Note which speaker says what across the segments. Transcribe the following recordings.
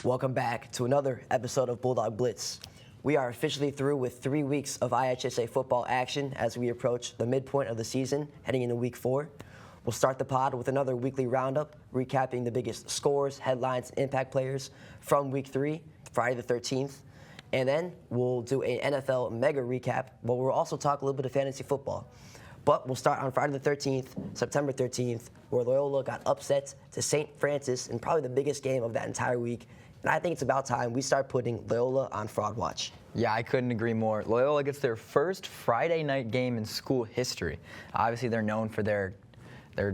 Speaker 1: Welcome back to another episode of Bulldog Blitz. We are officially through with 3 weeks of IHSA football action as we approach the midpoint of the season, heading into week 4. We'll start the pod with another weekly roundup, recapping the biggest scores, headlines, impact players from week 3, Friday the 13th. And then we'll do an NFL mega recap, but we'll also talk a little bit of fantasy football. But we'll start on Friday the 13th, September 13th, where Loyola got upset to St. Francis in probably the biggest game of that entire week. And I think it's about time we start putting Loyola on fraud watch.
Speaker 2: Yeah, I couldn't agree more. Loyola gets their first Friday night game in school history. Obviously, they're known for their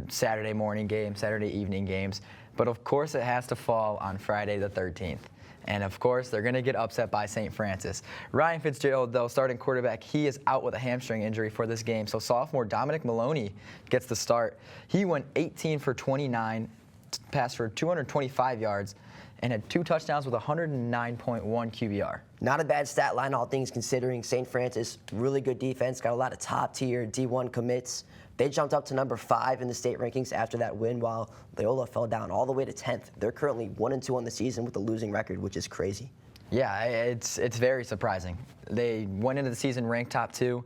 Speaker 2: Saturday morning games, Saturday evening games. But of course, it has to fall on Friday the 13th. And of course, they're going to get upset by St. Francis. Ryan Fitzgerald, though, starting quarterback, he is out with a hamstring injury for this game. So sophomore Dominic Maloney gets the start. He went 18 for 29, passed for 225 yards, and had 2 touchdowns with 109.1 QBR.
Speaker 1: Not a bad stat line, all things considering. St. Francis, really good defense, got a lot of top-tier D1 commits. They jumped up to number 5 in the state rankings after that win, while Loyola fell down all the way to 10th. They're currently 1-2 on the season with a losing record, which is crazy.
Speaker 2: Yeah, it's very surprising. They went into the season ranked top 2,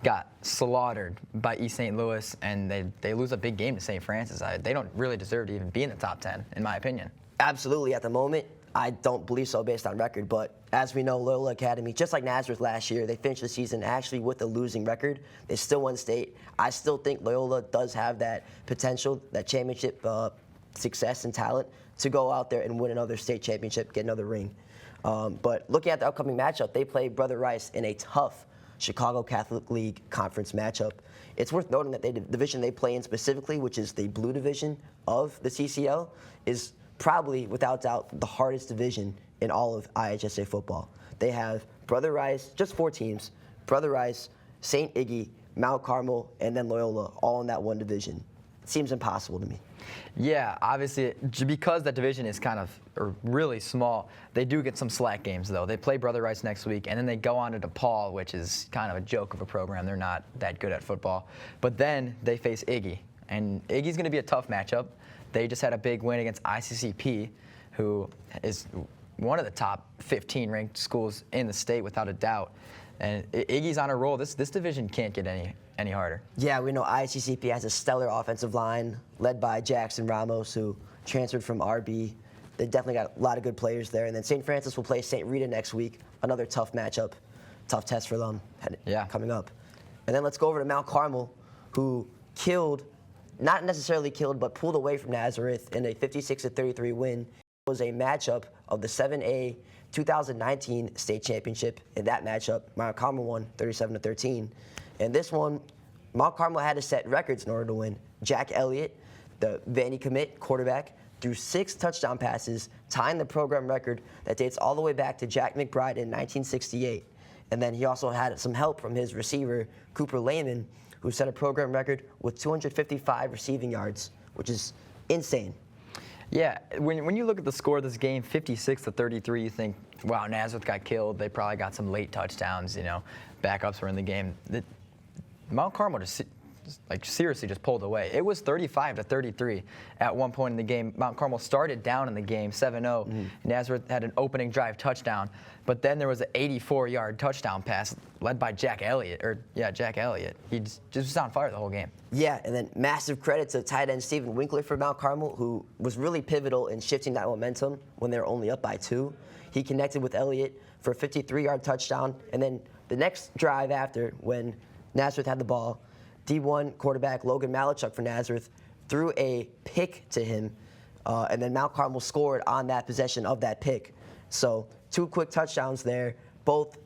Speaker 2: got slaughtered by East St. Louis, and they lose a big game to St. Francis. They don't really deserve to even be in the top 10, in my opinion.
Speaker 1: Absolutely. At the moment, I don't believe so based on record. But as we know, Loyola Academy, just like Nazareth last year, they finished the season actually with a losing record. They still won state. I still think Loyola does have that potential, that championship success and talent to go out there and win another state championship, get another ring. But looking at the upcoming matchup, they play Brother Rice in a tough Chicago Catholic League conference matchup. It's worth noting that the division they play in specifically, which is the blue division of the CCL, is probably, without doubt, the hardest division in all of IHSA football. They have Brother Rice, just 4 teams, Brother Rice, St. Iggy, Mount Carmel, and then Loyola, all in that one division. It seems impossible to me.
Speaker 2: Yeah, obviously, because that division is kind of really small, they do get some slack games, though. They play Brother Rice next week, and then they go on to DePaul, which is kind of a joke of a program. They're not that good at football. But then they face Iggy, and Iggy's going to be a tough matchup. They just had a big win against ICCP, who is one of the top 15 ranked schools in the state without a doubt. And Iggy's on a roll. This division can't get any harder.
Speaker 1: Yeah, we know ICCP has a stellar offensive line led by Jackson Ramos, who transferred from RB. They definitely got a lot of good players there. And then St. Francis will play St. Rita next week. Another tough matchup, tough test for them coming up. And then let's go over to Mount Carmel, who not necessarily killed, but pulled away from Nazareth in a 56-33 win. It was a matchup of the 7A 2019 state championship. In that matchup, Mount Carmel won 37-13. And this one, Mount Carmel had to set records in order to win. Jack Elliott, the Vandy commit quarterback, threw 6 touchdown passes, tying the program record that dates all the way back to Jack McBride in 1968. And then he also had some help from his receiver, Cooper Lehman, who set a program record with 255 receiving yards, which is insane.
Speaker 2: Yeah, when you look at the score of this game, 56-33, you think, wow, Nazareth got killed. They probably got some late touchdowns, backups were in the game. Mount Carmel just seriously just pulled away. It was 35-33 at one point in the game. Mount Carmel started down in the game, 7-0. Nazareth had an opening drive touchdown, but then there was an 84-yard touchdown pass led by Jack Elliott. He just was on fire the whole game.
Speaker 1: Yeah, and then massive credit to tight end Stephen Winkler for Mount Carmel, who was really pivotal in shifting that momentum when they were only up by 2. He connected with Elliott for a 53-yard touchdown, and then the next drive after, when Nazareth had the ball, D1 quarterback Logan Malachuk for Nazareth threw a pick to him, and then Mount Carmel scored on that possession of that pick. So 2 quick touchdowns there, both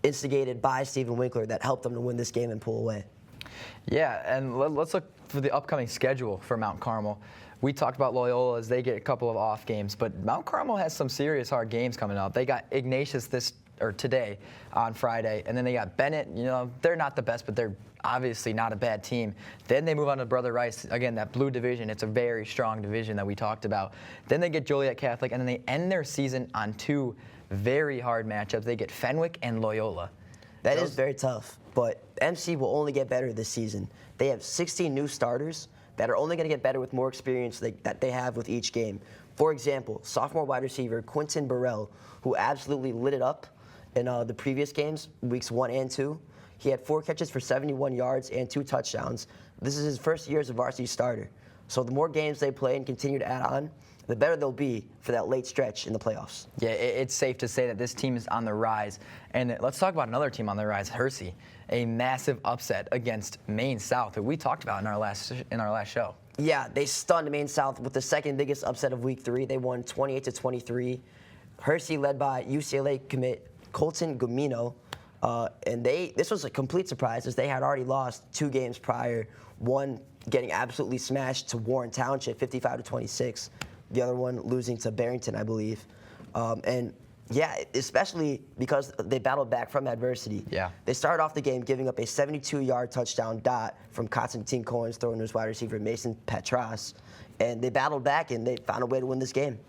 Speaker 1: instigated by Stephen Winkler, that helped them to win this game and pull away.
Speaker 2: Yeah, and let's look for the upcoming schedule for Mount Carmel. We talked about Loyola as they get a couple of off games, but Mount Carmel has some serious hard games coming up. They got Ignatius today on Friday, and then they got Bennett. They're not the best, but they're obviously not a bad team. Then they move on to Brother Rice. Again, that blue division, it's a very strong division that we talked about. Then they get Joliet Catholic, and then they end their season on 2 very hard matchups. They get Fenwick and Loyola.
Speaker 1: That is very tough, but MC will only get better this season. They have 16 new starters. that are only going to get better with more experience that they have with each game. For example, sophomore wide receiver Quinton Burrell, who absolutely lit it up in the previous games, weeks 1 and 2. He had 4 catches for 71 yards and 2 touchdowns. This is his first year as a varsity starter. So the more games they play and continue to add on, the better they'll be for that late stretch in the playoffs.
Speaker 2: Yeah, it's safe to say that this team is on the rise. And let's talk about another team on the rise, Hershey. A massive upset against Maine South, who we talked about in our last show.
Speaker 1: Yeah, they stunned Maine South with the second biggest upset of Week 3. They won 28-23. Hershey, led by UCLA commit Colton Gumino, and this was a complete surprise as they had already lost 2 games prior. One getting absolutely smashed to Warren Township, 55-26. The other one losing to Barrington, I believe. And yeah, especially because they battled back from adversity.
Speaker 2: Yeah.
Speaker 1: They started off the game giving up a 72-yard touchdown dot from Constantine Cohen's throwing to his wide receiver Mason Petras. And they battled back, and they found a way to win this game.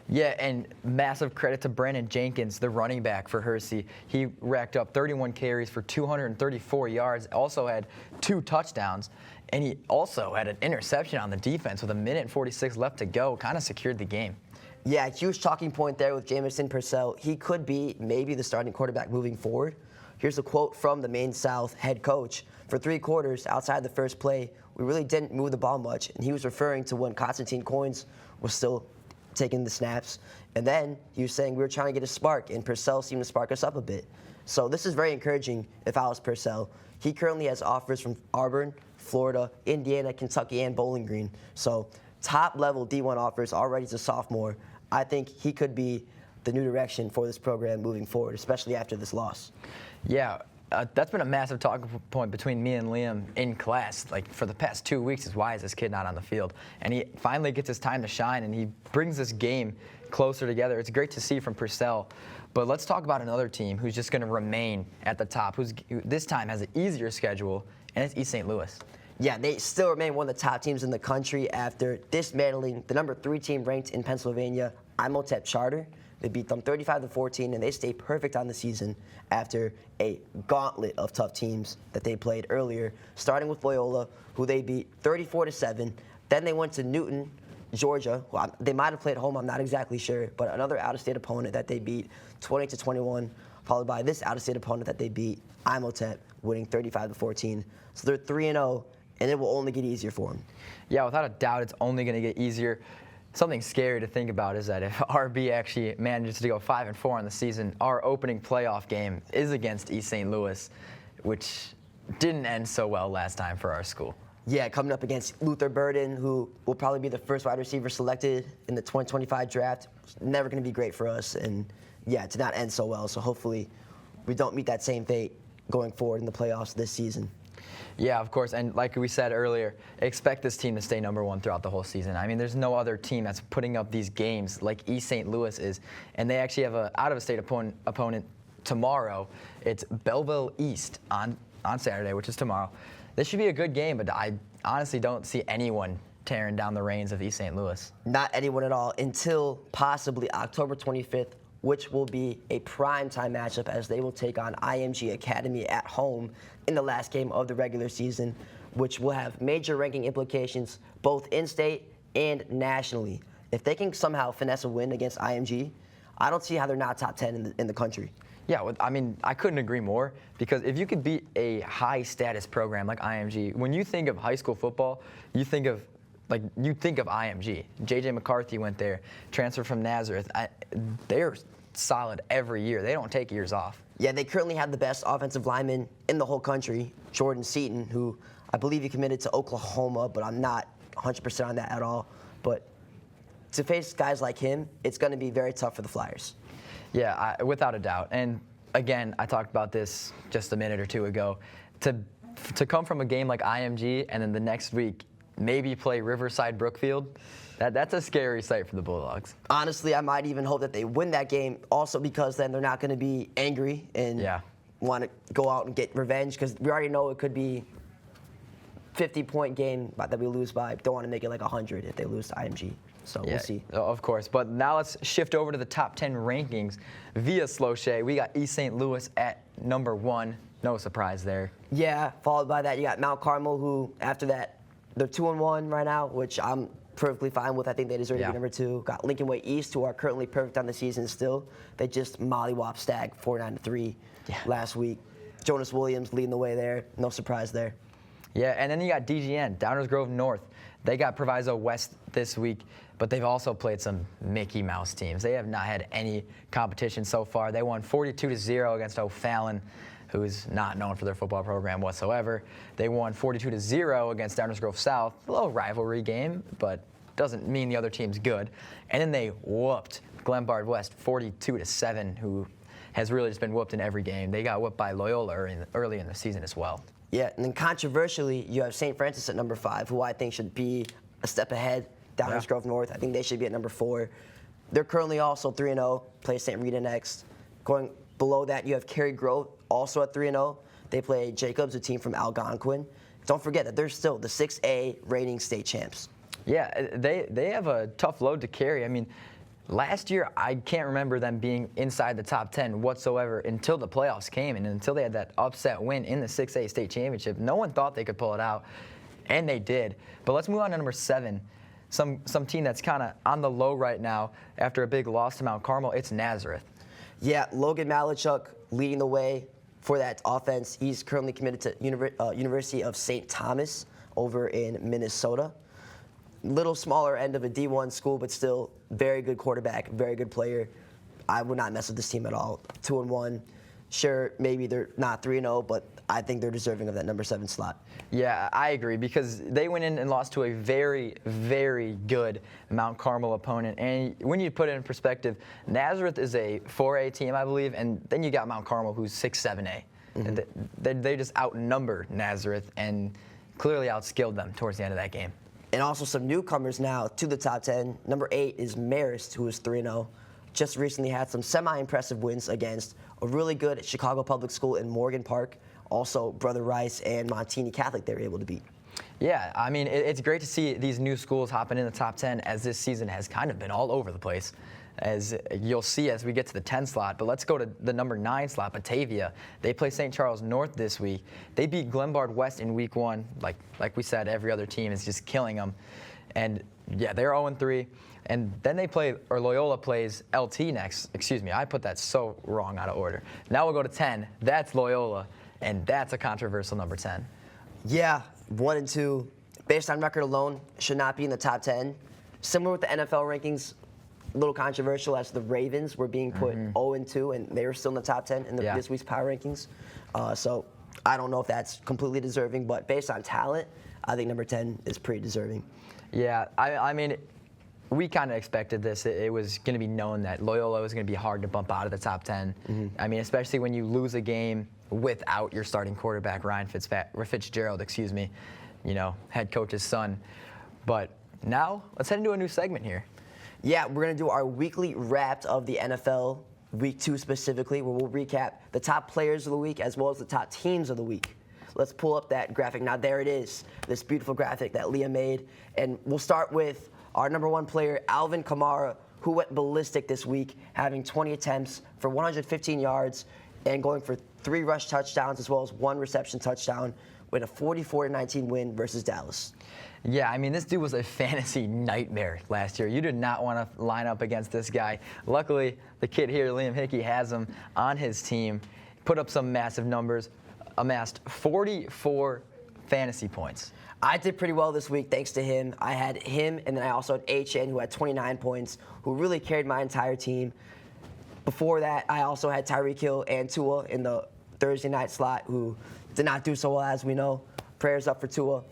Speaker 2: Yeah, and massive credit to Brandon Jenkins, the running back for Hershey. He racked up 31 carries for 234 yards, also had 2 touchdowns, and he also had an interception on the defense with 1:46 left to go, kind of secured the game.
Speaker 1: Yeah, huge talking point there with Jamison Purcell. He could be maybe the starting quarterback moving forward. Here's a quote from the Maine South head coach. For 3 quarters, outside the first play, we really didn't move the ball much, and he was referring to when Constantine Coins was still taking the snaps. And then he was saying we were trying to get a spark, and Purcell seemed to spark us up a bit. So this is very encouraging if I was Purcell. He currently has offers from Auburn, Florida, Indiana, Kentucky, and Bowling Green. So top-level D1 offers already as a sophomore. I think he could be the new direction for this program moving forward, especially after this loss.
Speaker 2: Yeah, that's been a massive talking point between me and Liam in class. Like, for the past 2 weeks is why is this kid not on the field? And he finally gets his time to shine, and he brings this game closer together. It's great to see from Purcell. But let's talk about another team who's just going to remain at the top, who this time has an easier schedule, and it's East St. Louis.
Speaker 1: Yeah, they still remain one of the top teams in the country after dismantling the number 3 team ranked in Pennsylvania, Imhotep Charter. They beat them 35-14, and they stay perfect on the season after a gauntlet of tough teams that they played earlier, starting with Loyola, who they beat 34-7. Then they went to Newton, Georgia. Well, they might have played home, I'm not exactly sure, but another out-of-state opponent that they beat 20-21, followed by this out-of-state opponent that they beat, Imhotep, winning 35-14. So they're 3-0, and it will only get easier for them.
Speaker 2: Yeah, without a doubt, it's only going to get easier. Something scary to think about is that if RB actually manages to go 5-4 on the season, our opening playoff game is against East St. Louis, which didn't end so well last time for our school.
Speaker 1: Yeah, coming up against Luther Burden, who will probably be the first wide receiver selected in the 2025 draft. It's never going to be great for us, and yeah, it did not end so well. So hopefully we don't meet that same fate going forward in the playoffs this season.
Speaker 2: Yeah, of course, and like we said earlier, expect this team to stay #1 throughout the whole season. I mean, there's no other team that's putting up these games like East St. Louis is, and they actually have an out-of-state opponent tomorrow. It's Belleville East on Saturday, which is tomorrow. This should be a good game, but I honestly don't see anyone tearing down the reins of East St. Louis.
Speaker 1: Not anyone at all until possibly October 25th, which will be a primetime matchup as they will take on IMG Academy at home in the last game of the regular season, which will have major ranking implications both in-state and nationally. If they can somehow finesse a win against IMG, I don't see how they're not top 10 in the country.
Speaker 2: Yeah, well, I mean, I couldn't agree more, because if you could beat a high-status program like IMG, when you think of high school football, you think of IMG. J.J. McCarthy went there, transferred from Nazareth. They're solid every year. They don't take years off.
Speaker 1: Yeah, they currently have the best offensive lineman in the whole country, Jordan Seaton, who I believe he committed to Oklahoma, but I'm not 100% on that at all. But to face guys like him, it's going to be very tough for the Flyers.
Speaker 2: Yeah, without a doubt. And again, I talked about this just a minute or two ago. To come from a game like IMG and then the next week maybe play Riverside Brookfield, that's a scary sight for the Bulldogs.
Speaker 1: Honestly, I might even hope that they win that game also, because then they're not going to be angry and want to go out and get revenge, because we already know it could be 50-point game that we lose by. Don't want to make it like 100 if they lose to IMG. So we'll see.
Speaker 2: Of course. But now let's shift over to the top 10 rankings via Sloshay. We got East St. Louis at #1. No surprise there.
Speaker 1: Yeah, followed by that, you got Mount Carmel, who, after that they're 2-1 right now, which I'm perfectly fine with. I think they deserve to be number 2. Got Lincoln Way East, who are currently perfect on the season still. They just mollywop Stag 49-3 last week. Jonas Williams leading the way there. No surprise there.
Speaker 2: Yeah, and then you got DGN, Downers Grove North. They got Proviso West this week, but they've also played some Mickey Mouse teams. They have not had any competition so far. They won 42-0 against O'Fallon, who is not known for their football program whatsoever. They won 42-0 against Downers Grove South. A little rivalry game, but doesn't mean the other team's good. And then they whooped Glenbard West 42-7, who has really just been whooped in every game. They got whooped by Loyola early in the season as well.
Speaker 1: Yeah, and then controversially, you have St. Francis at number 5, who I think should be a step ahead. Downers Grove North, I think they should be at number 4. They're currently also 3-0, play St. Rita next. Going below that, you have Cary Grove, also at 3-0. They play Jacobs, a team from Algonquin. Don't forget that they're still the 6A reigning state champs.
Speaker 2: Yeah, they have a tough load to carry. I mean, last year, I can't remember them being inside the top 10 whatsoever until the playoffs came and until they had that upset win in the 6A state championship. No one thought they could pull it out, and they did. But let's move on to number 7. Some team that's kind of on the low right now after a big loss to Mount Carmel. It's Nazareth.
Speaker 1: Yeah, Logan Malachuk leading the way for that offense. He's currently committed to University of St. Thomas over in Minnesota. Little smaller end of a D1 school, but still very good quarterback, very good player. I would not mess with this team at all. 2-1. Sure, maybe they're not 3-0, but I think they're deserving of that number 7 slot.
Speaker 2: Yeah, I agree, because they went in and lost to a very, very good Mount Carmel opponent. And when you put it in perspective, Nazareth is a 4A team, I believe, and then you got Mount Carmel, who's 6-7A. And they just outnumbered Nazareth and clearly outskilled them towards the end of that game.
Speaker 1: And also some newcomers now to the top 10. Number 8 is Marist, who is 3-0. Just recently had some semi-impressive wins against a really good Chicago public school in Morgan Park. Also, Brother Rice and Montini Catholic they were able to beat.
Speaker 2: Yeah, I mean, it's great to see these new schools hopping in the top 10 as this season has kind of been all over the place, as you'll see as we get to the 10 slot. But let's go to the number 9 slot, Batavia. They play St. Charles North this week. They beat Glenbard West in week 1. Like we said, every other team is just killing them. And yeah, they're 0-3. And then Loyola plays LT next. Excuse me, I put that so wrong out of order. Now we'll go to 10. That's Loyola, and that's a controversial number 10.
Speaker 1: Yeah, 1-2. Based on record alone, should not be in the top 10. Similar with the NFL rankings, a little controversial as the Ravens were being put 0-2, and they were still in the top 10 in this week's power rankings. So I don't know if that's completely deserving, but based on talent, I think number 10 is pretty deserving.
Speaker 2: Yeah, I mean, we kind of expected this. It was going to be known that Loyola was going to be hard to bump out of the top 10. I mean, especially when you lose a game without your starting quarterback, Ryan Fitzgerald, head coach's son. But now, let's head into a new segment here.
Speaker 1: Yeah, we're going to do our weekly wrap of the NFL, week 2 specifically, where we'll recap the top players of the week as well as the top teams of the week. Let's pull up that graphic. Now, there it is, this beautiful graphic that Leah made. And we'll start with our number 1 player, Alvin Kamara, who went ballistic this week, having 20 attempts for 115 yards and going for 3 rush touchdowns as well as 1 reception touchdown with a 44-19 win versus Dallas.
Speaker 2: Yeah, I mean, this dude was a fantasy nightmare last year. You did not want to line up against this guy. Luckily, the kid here, Liam Hickey, has him on his team, put up some massive numbers, amassed 44 fantasy points.
Speaker 1: I did pretty well this week thanks to him. I had him, and then I also had HN, who had 29 points, who really carried my entire team. Before that, I also had Tyreek Hill and Tua in the Thursday night slot, who did not do so well, as we know. Prayers up for Tua.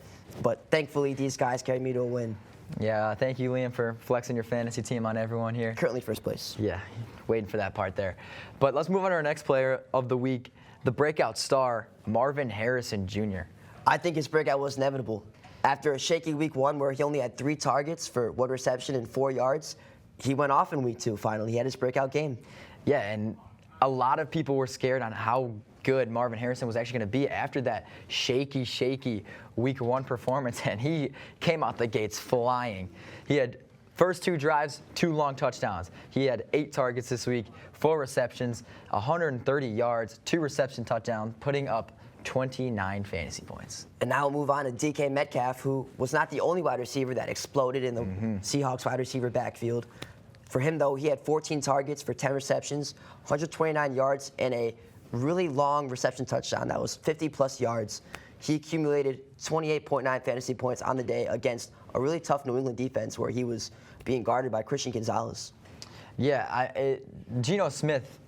Speaker 1: But thankfully, these guys carried me to a win.
Speaker 2: Yeah, thank you, Liam, for flexing your fantasy team on everyone here.
Speaker 1: Currently first place.
Speaker 2: Yeah, waiting for that part there. But let's move on to our next player of the week, the breakout star, Marvin Harrison Jr.
Speaker 1: I think his breakout was inevitable. After a shaky week 1 where he only had 3 targets for 1 reception and 4 yards, he went off in week 2 finally. He had his breakout game.
Speaker 2: Yeah, and a lot of people were scared on how good Marvin Harrison was actually going to be after that shaky week 1 performance, and he came out the gates flying. He had first 2 drives, 2 long touchdowns. He had 8 targets this week, 4 receptions, 130 yards, 2 reception touchdowns, putting up 29 fantasy points.
Speaker 1: And now we'll move on to DK Metcalf, who was not the only wide receiver that exploded in the Seahawks wide receiver backfield. For him, though, he had 14 targets for 10 receptions, 129 yards, and a really long reception touchdown that was 50-plus yards. He accumulated 28.9 fantasy points on the day against a really tough New England defense where he was being guarded by Christian Gonzalez.
Speaker 2: Yeah, Geno Smith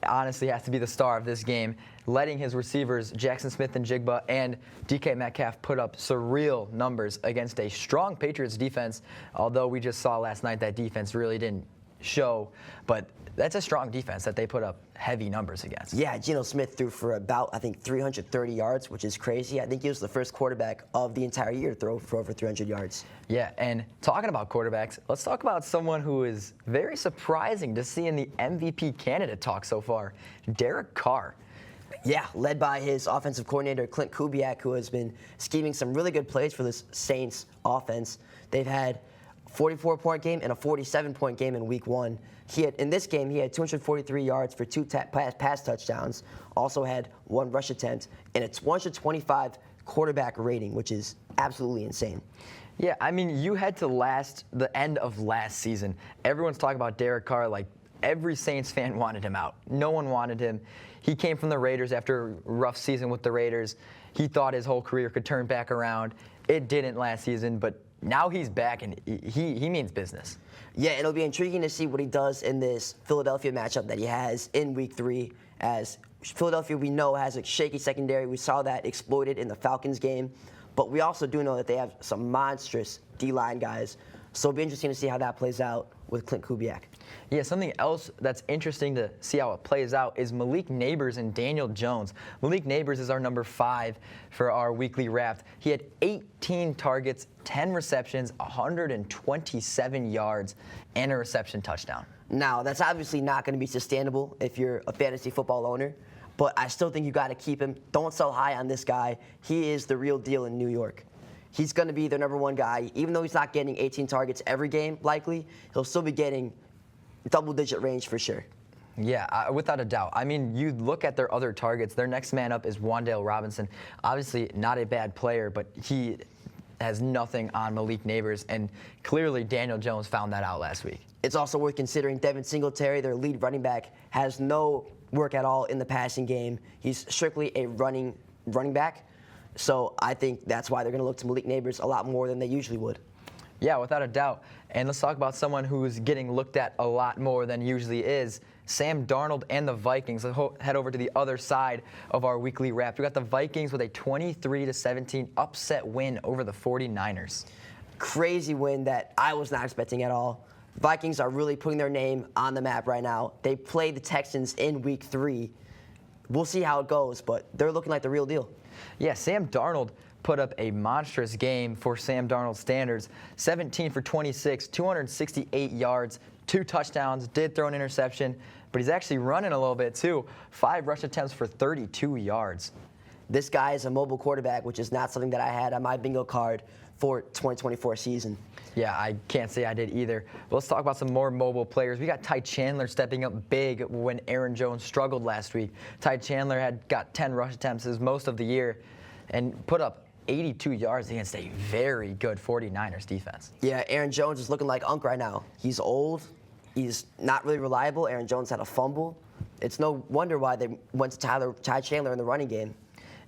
Speaker 2: honestly has to be the star of this game, letting his receivers, Jackson Smith and Jigba and DK Metcalf, put up surreal numbers against a strong Patriots defense, although we just saw last night that defense really didn't show. But that's a strong defense that they put up heavy numbers against.
Speaker 1: Yeah, Geno Smith threw for about, I think, 330 yards, which is crazy. I think he was the first quarterback of the entire year to throw for over 300 yards.
Speaker 2: Yeah, and talking about quarterbacks, let's talk about someone who is very surprising to see in the MVP candidate talk so far, Derek Carr.
Speaker 1: Yeah, led by his offensive coordinator, Clint Kubiak, who has been scheming some really good plays for this Saints offense. They've had a 44-point game and a 47-point game in week 1. In this game, he had 243 yards for 2 pass touchdowns, also had 1 rush attempt, and a 125 quarterback rating, which is absolutely insane.
Speaker 2: Yeah, I mean, you head to the end of last season. Everyone's talking about Derek Carr like every Saints fan wanted him out. No one wanted him. He came from the Raiders after a rough season with the Raiders. He thought his whole career could turn back around. It didn't last season, but now he's back, and he means business.
Speaker 1: Yeah, it'll be intriguing to see what he does in this Philadelphia matchup that he has in Week 3, as Philadelphia, we know, has a shaky secondary. We saw that exploited in the Falcons game, but we also do know that they have some monstrous D-line guys, so it'll be interesting to see how that plays out with Clint Kubiak.
Speaker 2: Yeah, something else that's interesting to see how it plays out is Malik Neighbors and Daniel Jones. Malik Neighbors is our number 5 for our weekly wrap. He had 18 targets, 10 receptions, 127 yards, and a reception touchdown.
Speaker 1: Now, that's obviously not going to be sustainable if you're a fantasy football owner, but I still think you got to keep him. Don't sell high on this guy. He is the real deal in New York. He's going to be their number 1 guy. Even though he's not getting 18 targets every game, likely, he'll still be getting double-digit range for sure.
Speaker 2: Yeah, without a doubt. I mean, you look at their other targets. Their next man up is Wan'Dale Robinson. Obviously, not a bad player, but he has nothing on Malik Neighbors, and clearly Daniel Jones found that out last week.
Speaker 1: It's also worth considering Devin Singletary, their lead running back, has no work at all in the passing game. He's strictly a running back. So I think that's why they're going to look to Malik Neighbors a lot more than they usually would.
Speaker 2: Yeah, without a doubt. And let's talk about someone who's getting looked at a lot more than usually is, Sam Darnold and the Vikings. Let's head over to the other side of our weekly wrap. We got the Vikings with a 23-17 upset win over the 49ers.
Speaker 1: Crazy win that I was not expecting at all. Vikings are really putting their name on the map right now. They play the Texans in week 3. We'll see how it goes, but they're looking like the real deal.
Speaker 2: Yeah, Sam Darnold put up a monstrous game for Sam Darnold standards. 17 for 26, 268 yards, 2 touchdowns, did throw an interception, but he's actually running a little bit too. 5 rush attempts for 32 yards.
Speaker 1: This guy is a mobile quarterback, which is not something that I had on my bingo card for 2024 season.
Speaker 2: Yeah, I can't say I did either. But let's talk about some more mobile players. We got Ty Chandler stepping up big when Aaron Jones struggled last week. Ty Chandler got 10 rush attempts as most of the year and put up 82 yards against a very good 49ers defense.
Speaker 1: Yeah, Aaron Jones is looking like Unc right now. He's old. He's not really reliable. Aaron Jones had a fumble. It's no wonder why they went to Ty Chandler in the running game.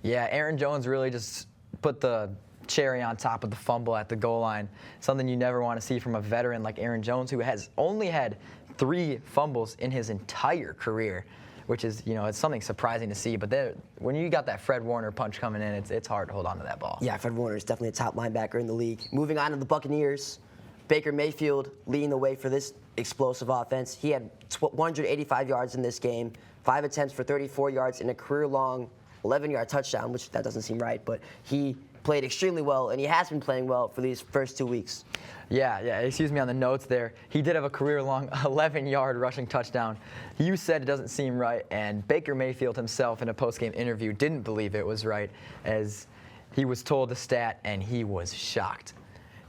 Speaker 2: Yeah, Aaron Jones really just put the cherry on top of the fumble at the goal line. Something you never want to see from a veteran like Aaron Jones, who has only had 3 fumbles in his entire career, which is, it's something surprising to see. But when you got that Fred Warner punch coming in, it's hard to hold on to that ball.
Speaker 1: Yeah, Fred Warner is definitely a top linebacker in the league. Moving on to the Buccaneers, Baker Mayfield leading the way for this explosive offense. He had 185 yards in this game, 5 attempts for 34 yards, and a career-long 11-yard touchdown, which that doesn't seem right, but he played extremely well, and he has been playing well for these first 2 weeks.
Speaker 2: Yeah, excuse me on the notes there. He did have a career-long 11-yard rushing touchdown. You said it doesn't seem right, and Baker Mayfield himself in a post-game interview didn't believe it was right, as he was told the stat, and he was shocked.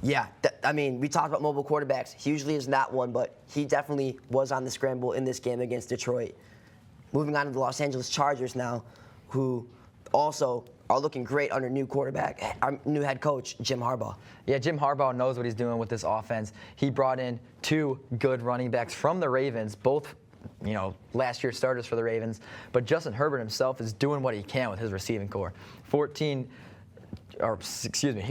Speaker 1: Yeah, we talked about mobile quarterbacks. He usually is not one, but he definitely was on the scramble in this game against Detroit. Moving on to the Los Angeles Chargers now, who also are looking great under new quarterback, our new head coach, Jim Harbaugh.
Speaker 2: Yeah, Jim Harbaugh knows what he's doing with this offense. He brought in 2 good running backs from the Ravens, both last year's starters for the Ravens. But Justin Herbert himself is doing what he can with his receiving core. He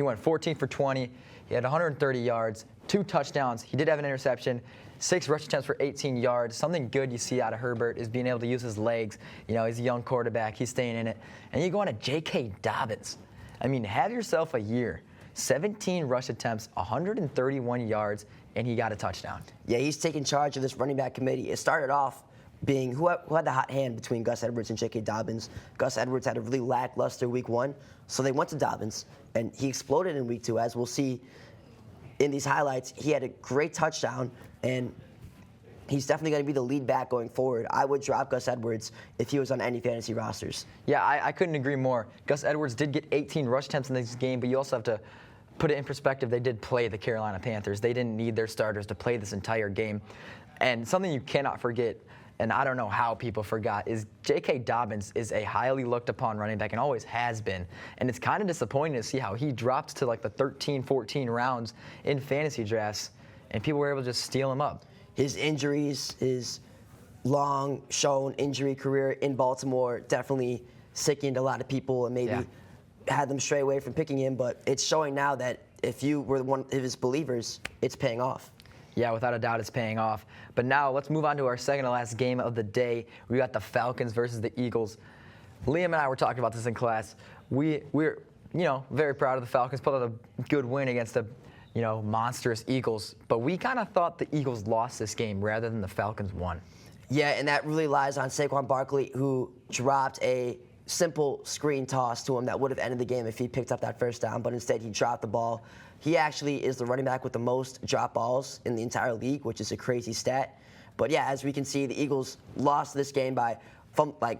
Speaker 2: went 14 for 20. He had 130 yards, 2 touchdowns. He did have an interception. 6 rush attempts for 18 yards. Something good you see out of Herbert is being able to use his legs. He's a young quarterback. He's staying in it. And you go on to J.K. Dobbins. I mean, have yourself a year. 17 rush attempts, 131 yards, and he got a touchdown.
Speaker 1: Yeah, he's taking charge of this running back committee. It started off being who had the hot hand between Gus Edwards and J.K. Dobbins. Gus Edwards had a really lackluster week 1, so they went to Dobbins, and he exploded in week 2, as we'll see in these highlights. He had a great touchdown, and he's definitely going to be the lead back going forward. I would drop Gus Edwards if he was on any fantasy rosters.
Speaker 2: Yeah, I couldn't agree more. Gus Edwards did get 18 rush attempts in this game, but you also have to put it in perspective. They did play the Carolina Panthers. They didn't need their starters to play this entire game. And something you cannot forget, and I don't know how people forgot, is J.K. Dobbins is a highly looked upon running back and always has been. And it's kind of disappointing to see how he drops to like the 13, 14 rounds in fantasy drafts, and people were able to just steal him up.
Speaker 1: His injuries, his long shown injury career in Baltimore definitely sickened a lot of people and maybe had them stray away from picking him. But it's showing now that if you were one of his believers, it's paying off.
Speaker 2: Yeah, without a doubt, it's paying off. But now let's move on to our second to last game of the day. We got the Falcons versus the Eagles. Liam and I were talking about this in class. We're very proud of the Falcons. Put out a good win against the monstrous Eagles. But we kind of thought the Eagles lost this game rather than the Falcons won.
Speaker 1: Yeah, and that really lies on Saquon Barkley, who dropped a simple screen toss to him that would have ended the game if he picked up that first down, but instead he dropped the ball. He actually is the running back with the most drop balls in the entire league, which is a crazy stat. But yeah, as we can see, the Eagles lost this game by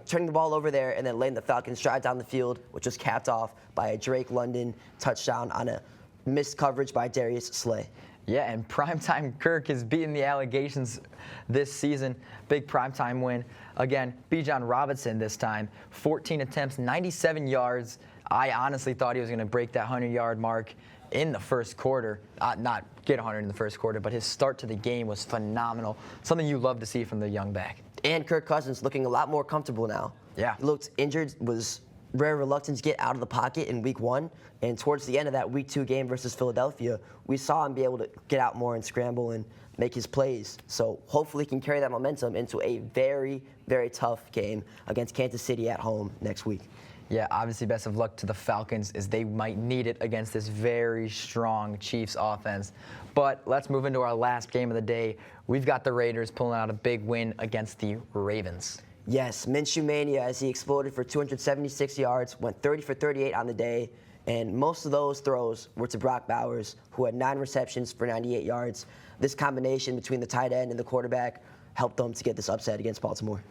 Speaker 1: turning the ball over there and then letting the Falcons drive down the field, which was capped off by a Drake London touchdown on a missed coverage by Darius Slay.
Speaker 2: Yeah, and Primetime Kirk has beaten the allegations this season. Big primetime win. Again, Bijan Robinson this time. 14 attempts, 97 yards. I honestly thought he was going to break that 100-yard mark in the first quarter. Not get 100 in the first quarter, but his start to the game was phenomenal. Something you love to see from the young back.
Speaker 1: And Kirk Cousins looking a lot more comfortable now.
Speaker 2: Yeah.
Speaker 1: He looked injured, was very reluctant to get out of the pocket in week 1. And towards the end of that week 2 game versus Philadelphia, we saw him be able to get out more and scramble and make his plays. So hopefully he can carry that momentum into a very, very tough game against Kansas City at home next week.
Speaker 2: Yeah, obviously best of luck to the Falcons, as they might need it against this very strong Chiefs offense. But let's move into our last game of the day. We've got the Raiders pulling out a big win against the Ravens.
Speaker 1: Yes, Minshew mania as he exploded for 276 yards, went 30 for 38 on the day, and most of those throws were to Brock Bowers, who had 9 receptions for 98 yards. This combination between the tight end and the quarterback helped them to get this upset against Baltimore.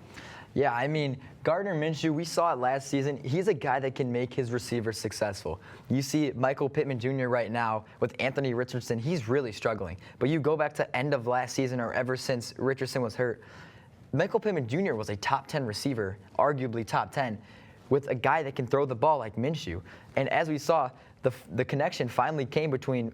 Speaker 2: Yeah, I mean, Gardner Minshew, we saw it last season. He's a guy that can make his receivers successful. You see Michael Pittman Jr. right now with Anthony Richardson. He's really struggling. But you go back to end of last season or ever since Richardson was hurt, Michael Pittman Jr. was a top 10 receiver, arguably top 10, with a guy that can throw the ball like Minshew. And as we saw, the connection finally came between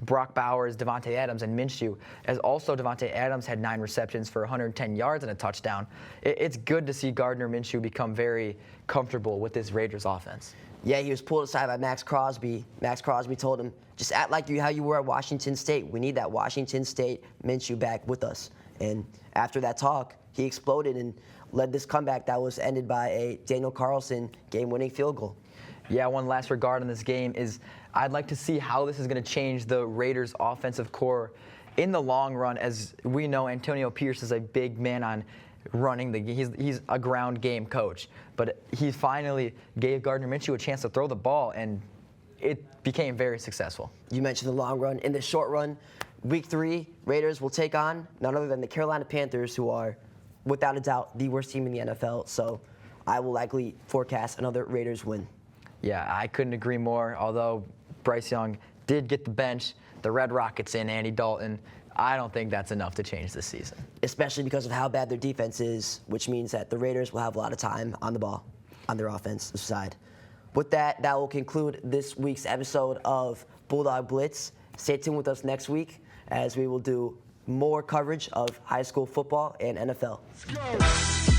Speaker 2: Brock Bowers, Devontae Adams, and Minshew, as also Devontae Adams had 9 receptions for 110 yards and a touchdown. It's good to see Gardner Minshew become very comfortable with this Raiders offense.
Speaker 1: Yeah, he was pulled aside by Max Crosby. Max Crosby told him, just act like how you were at Washington State. We need that Washington State Minshew back with us. And after that talk, he exploded and led this comeback that was ended by a Daniel Carlson game-winning field goal.
Speaker 2: Yeah, one last regard on this game is I'd like to see how this is going to change the Raiders' offensive core in the long run. As we know, Antonio Pierce is a big man on running the game. He's a ground game coach. But he finally gave Gardner Minshew a chance to throw the ball, and it became very successful.
Speaker 1: You mentioned the long run. In the short run, week 3, Raiders will take on none other than the Carolina Panthers, who are, without a doubt, the worst team in the NFL. So I will likely forecast another Raiders win.
Speaker 2: Yeah, I couldn't agree more. Although Bryce Young did get the bench, the Red Rockets in Andy Dalton, I don't think that's enough to change this season.
Speaker 1: Especially because of how bad their defense is, which means that the Raiders will have a lot of time on the ball. on their offensive side. With that, that will conclude this week's episode of Bulldog Blitz. Stay tuned with us next week as we will do more coverage of high school football and NFL.
Speaker 3: Let's go.